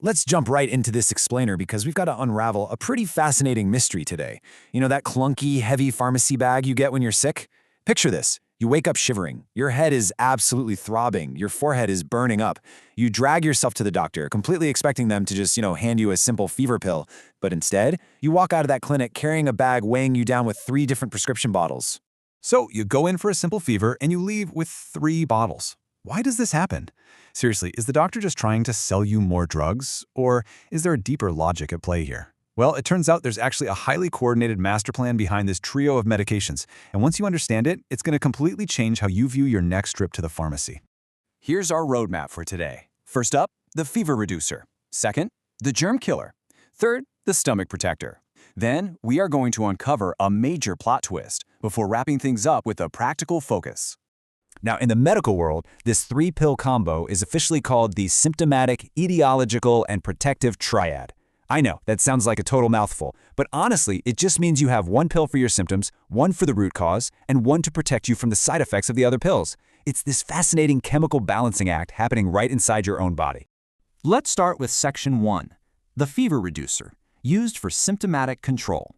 Let's jump right into this explainer because we've got to unravel a pretty fascinating mystery today. You know that clunky, heavy pharmacy bag you get when you're sick? Picture this. You wake up shivering. Your head is absolutely throbbing. Your forehead is burning up. You drag yourself to the doctor, completely expecting them to just, hand you a simple fever pill. But instead, you walk out of that clinic carrying a bag weighing you down with 3 different prescription bottles. So you go in for a simple fever and you leave with 3 bottles. Why does this happen? Seriously, is the doctor just trying to sell you more drugs? Or is there a deeper logic at play here? Well, it turns out there's actually a highly coordinated master plan behind this trio of medications. And once you understand it, it's going to completely change how you view your next trip to the pharmacy. Here's our roadmap for today. First up, the fever reducer. Second, the germ killer. Third, the stomach protector. Then, we are going to uncover a major plot twist before wrapping things up with a practical focus. Now, in the medical world, this 3-pill combo is officially called the Symptomatic, Etiological, and Protective Triad. I know, that sounds like a total mouthful, but honestly, it just means you have 1 pill for your symptoms, 1 for the root cause, and 1 to protect you from the side effects of the other pills. It's this fascinating chemical balancing act happening right inside your own body. Let's start with Section 1, the fever reducer, used for symptomatic control.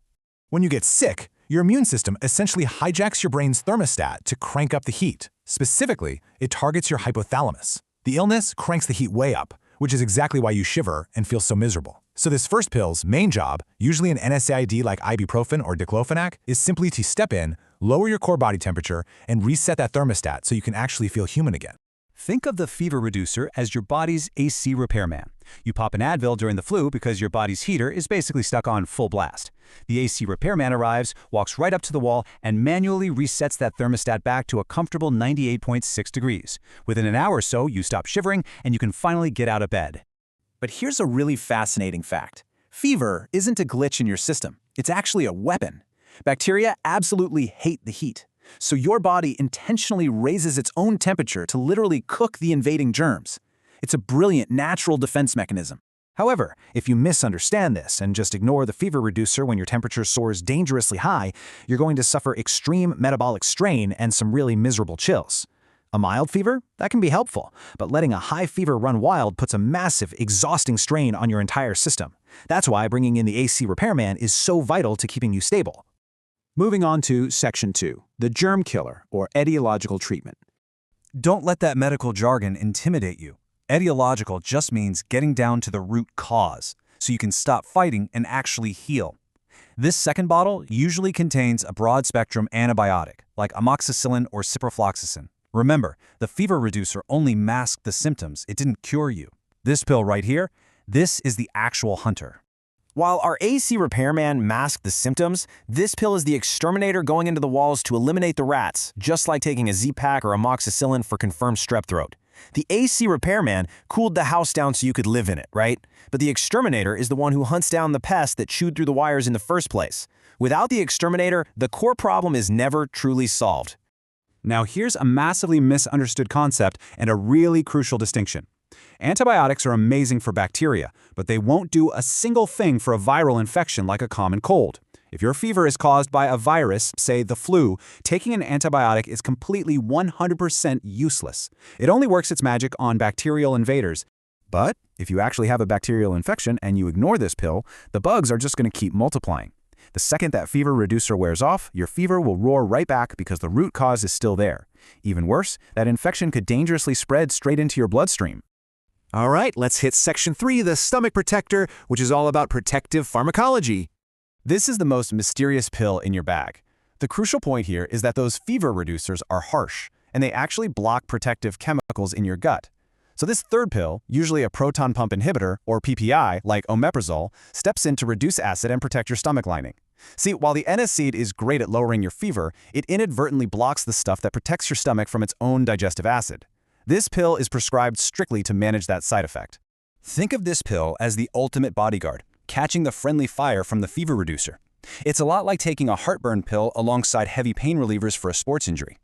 When you get sick, your immune system essentially hijacks your brain's thermostat to crank up the heat. Specifically, it targets your hypothalamus. The illness cranks the heat way up, which is exactly why you shiver and feel so miserable. So this first pill's main job, usually an NSAID like Ibuprofen or Diclofenac, is simply to step in, lower your core body temperature, and reset that thermostat so you can actually feel human again. Think of the fever reducer as your body's AC repairman. You pop an Advil during the flu because your body's heater is basically stuck on full blast. The AC repairman arrives, walks right up to the wall, and manually resets that thermostat back to a comfortable 98.6 degrees. Within an hour or so, you stop shivering and you can finally get out of bed. But here's a really fascinating fact. Fever isn't a glitch in your system. It's actually a weapon. Bacteria absolutely hate the heat. So your body intentionally raises its own temperature to literally cook the invading germs. It's a brilliant natural defense mechanism. However, if you misunderstand this and just ignore the fever reducer when your temperature soars dangerously high, you're going to suffer extreme metabolic strain and some really miserable chills. A mild fever? That can be helpful, but letting a high fever run wild puts a massive, exhausting strain on your entire system. That's why bringing in the AC repairman is so vital to keeping you stable. Moving on to Section 2, the germ killer, or etiological treatment. Don't let that medical jargon intimidate you. Etiological just means getting down to the root cause, so you can stop fighting and actually heal. This second bottle usually contains a broad-spectrum antibiotic, like amoxicillin or ciprofloxacin. Remember, the fever reducer only masked the symptoms, it didn't cure you. This pill right here, this is the actual hunter. While our AC repairman masked the symptoms, this pill is the exterminator going into the walls to eliminate the rats, just like taking a Z-Pak or amoxicillin for confirmed strep throat. The AC repairman cooled the house down so you could live in it, right? But the exterminator is the one who hunts down the pest that chewed through the wires in the first place. Without the exterminator, the core problem is never truly solved. Now here's a massively misunderstood concept and a really crucial distinction. Antibiotics are amazing for bacteria, but they won't do a single thing for a viral infection like a common cold. If your fever is caused by a virus, say the flu, taking an antibiotic is completely 100% useless. It only works its magic on bacterial invaders. But if you actually have a bacterial infection and you ignore this pill, the bugs are just going to keep multiplying. The second that fever reducer wears off, your fever will roar right back because the root cause is still there. Even worse, that infection could dangerously spread straight into your bloodstream. All right, let's hit Section 3, the stomach protector, which is all about protective pharmacology. This is the most mysterious pill in your bag. The crucial point here is that those fever reducers are harsh, and they actually block protective chemicals in your gut. So this third pill, usually a proton pump inhibitor, or PPI, like omeprazole, steps in to reduce acid and protect your stomach lining. See, while the NSAID is great at lowering your fever, it inadvertently blocks the stuff that protects your stomach from its own digestive acid. This pill is prescribed strictly to manage that side effect. Think of this pill as the ultimate bodyguard, catching the friendly fire from the fever reducer. It's a lot like taking a heartburn pill alongside heavy pain relievers for a sports injury.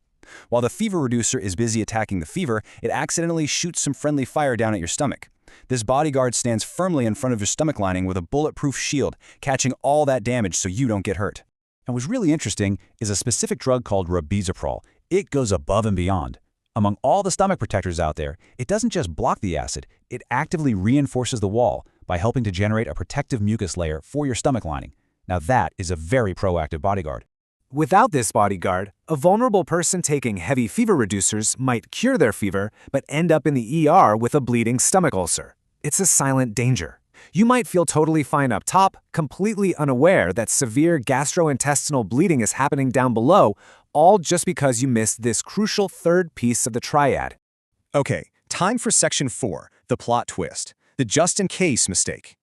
While the fever reducer is busy attacking the fever, it accidentally shoots some friendly fire down at your stomach. This bodyguard stands firmly in front of your stomach lining with a bulletproof shield, catching all that damage so you don't get hurt. And what's really interesting is a specific drug called rabizopral. It goes above and beyond. Among all the stomach protectors out there, it doesn't just block the acid, it actively reinforces the wall by helping to generate a protective mucus layer for your stomach lining. Now that is a very proactive bodyguard. Without this bodyguard, a vulnerable person taking heavy fever reducers might cure their fever but end up in the ER with a bleeding stomach ulcer. It's a silent danger. You might feel totally fine up top, completely unaware that severe gastrointestinal bleeding is happening down below, all just because you missed this crucial third piece of the triad. Okay, time for section 4, the plot twist, the just-in-case mistake.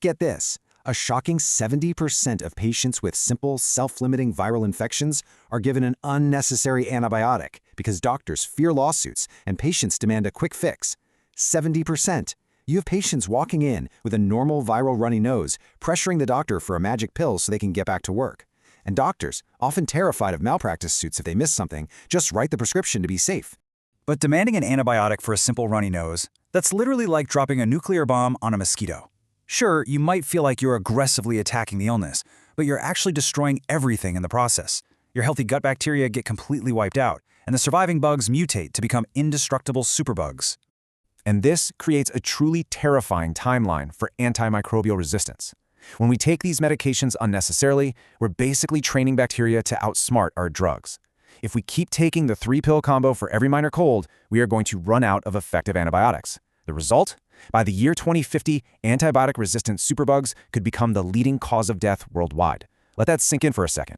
Get this. A shocking 70% of patients with simple, self-limiting viral infections are given an unnecessary antibiotic because doctors fear lawsuits and patients demand a quick fix. 70%. You have patients walking in with a normal viral runny nose, pressuring the doctor for a magic pill so they can get back to work. And doctors, often terrified of malpractice suits if they miss something, just write the prescription to be safe. But demanding an antibiotic for a simple runny nose, that's literally like dropping a nuclear bomb on a mosquito. Sure, you might feel like you're aggressively attacking the illness, but you're actually destroying everything in the process. Your healthy gut bacteria get completely wiped out, and the surviving bugs mutate to become indestructible superbugs. And this creates a truly terrifying timeline for antimicrobial resistance. When we take these medications unnecessarily, we're basically training bacteria to outsmart our drugs. If we keep taking the 3-pill combo for every minor cold, we are going to run out of effective antibiotics. The result? By the year 2050, antibiotic-resistant superbugs could become the leading cause of death worldwide. Let that sink in for a second.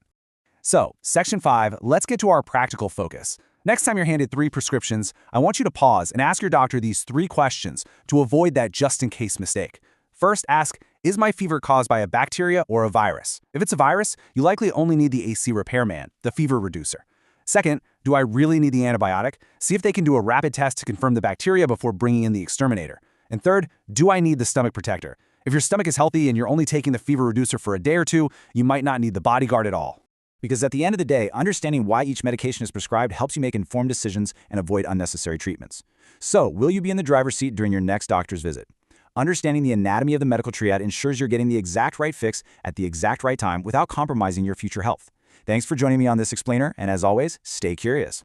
So, section 5, let's get to our practical focus. Next time you're handed 3 prescriptions, I want you to pause and ask your doctor these 3 questions to avoid that just-in-case mistake. First, ask, is my fever caused by a bacteria or a virus? If it's a virus, you likely only need the AC repairman, the fever reducer. Second, do I really need the antibiotic? See if they can do a rapid test to confirm the bacteria before bringing in the exterminator. And third, do I need the stomach protector? If your stomach is healthy and you're only taking the fever reducer for a day or 2, you might not need the bodyguard at all. Because at the end of the day, understanding why each medication is prescribed helps you make informed decisions and avoid unnecessary treatments. So, will you be in the driver's seat during your next doctor's visit? Understanding the anatomy of the medical triad ensures you're getting the exact right fix at the exact right time without compromising your future health. Thanks for joining me on this explainer, and as always, stay curious.